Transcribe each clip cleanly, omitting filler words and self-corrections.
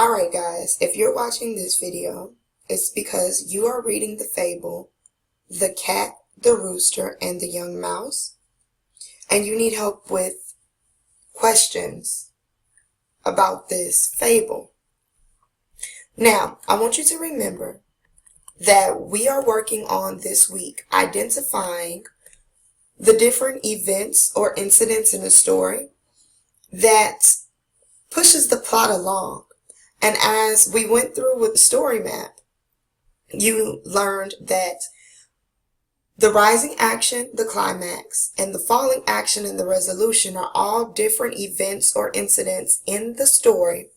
Alright guys, if you're watching this video, it's because you are reading the fable, The Cat, the Rooster, and the Young Mouse, and you need help with questions about this fable. Now, I want you to remember that we are working on this week identifying the different events or incidents in a story that pushes the plot along. And as we went through with the story map, you learned that the rising action, the climax, and the falling action and the resolution are all different events or incidents in the story,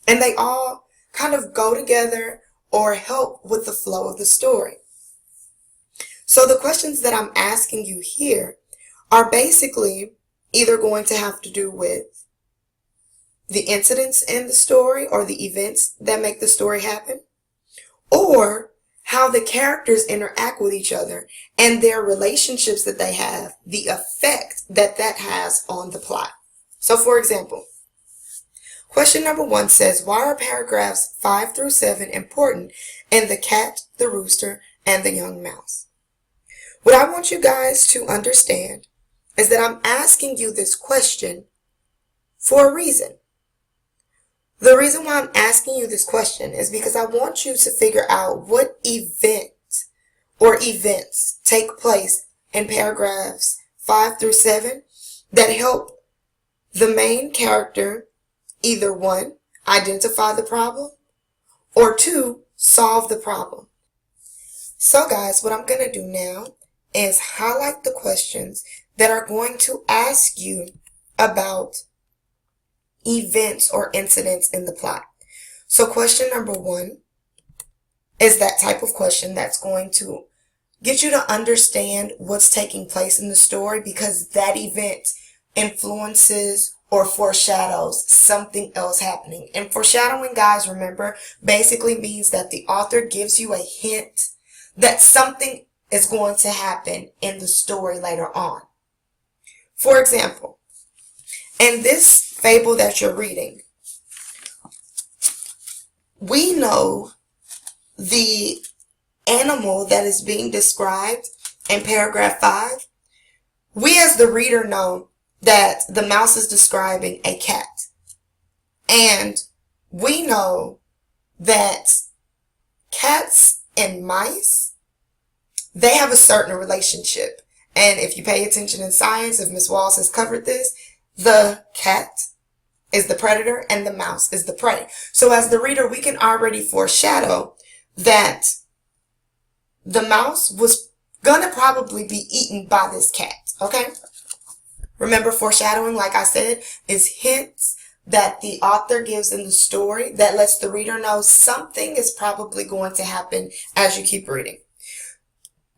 and they all kind of go together or help with the flow of the story. So the questions that I'm asking you here are basically either going to have to do with the incidents in the story or the events that make the story happen, or how the characters interact with each other and their relationships that they have, the effect that that has on the plot. So for example, question number 1 says, why are paragraphs 5 through 7 important in The Cat, the Rooster, and the Young Mouse? What I want you guys to understand is that I'm asking you this question for a reason. The reason why I'm asking you this question is because I want you to figure out what event or events take place in paragraphs 5 through 7 that help the main character either 1, identify the problem, or 2, solve the problem. So guys, what I'm going to do now is highlight the questions that are going to ask you about events or incidents in the plot. So question number 1 is that type of question that's going to get you to understand what's taking place in the story, because that event influences or foreshadows something else happening. And foreshadowing, guys, remember, basically means that the author gives you a hint that something is going to happen in the story later on. For example, in this fable that you're reading, we know the animal that is being described in paragraph 5. We as the reader know that the mouse is describing a cat. And we know that cats and mice, they have a certain relationship. And if you pay attention in science, if Ms. Walls has covered this, the cat is the predator and the mouse is the prey. So as the reader, we can already foreshadow that the mouse was gonna probably be eaten by this cat, okay? Remember, foreshadowing, like I said, is hints that the author gives in the story that lets the reader know something is probably going to happen as you keep reading.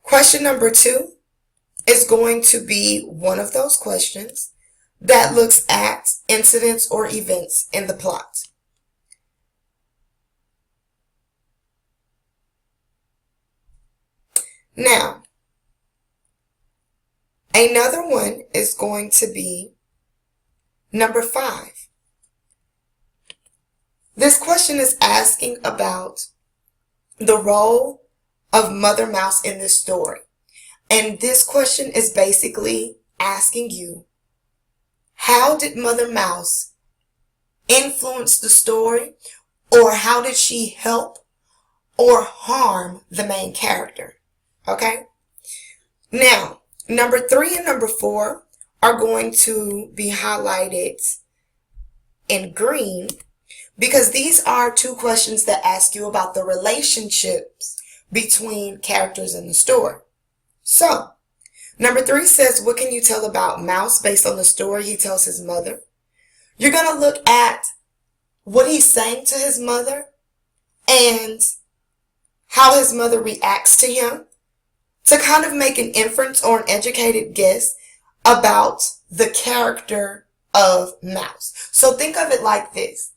Question number 2 is going to be one of those questions that looks at incidents or events in the plot. Now, another one is going to be number 5. This question is asking about the role of Mother Mouse in this story. And this question is basically asking you, how did Mother Mouse influence the story, or how did she help or harm the main character? Okay? Now, number 3 and number 4 are going to be highlighted in green, because these are 2 questions that ask you about the relationships between characters in the story. So, number 3 says, what can you tell about Mouse based on the story he tells his mother? You're going to look at what he's saying to his mother and how his mother reacts to him to kind of make an inference or an educated guess about the character of Mouse. So think of it like this.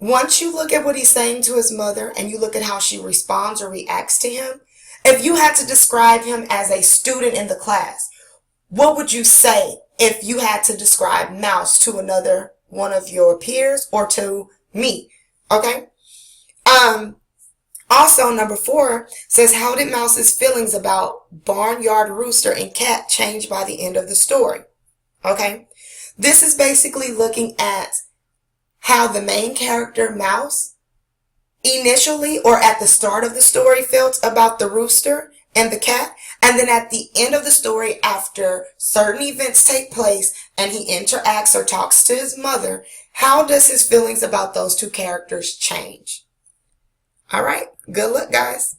Once you look at what he's saying to his mother and you look at how she responds or reacts to him, if you had to describe him as a student in the class, what would you say if you had to describe Mouse to another one of your peers or to me? Okay? Also, number 4 says, how did Mouse's feelings about Barnyard Rooster and Cat change by the end of the story? Okay? This is basically looking at how the main character, Mouse, initially or at the start of the story felt about the rooster and the cat, and then at the end of the story, after certain events take place and he interacts or talks to his mother, how does his feelings about those two characters change? All right, good luck, guys.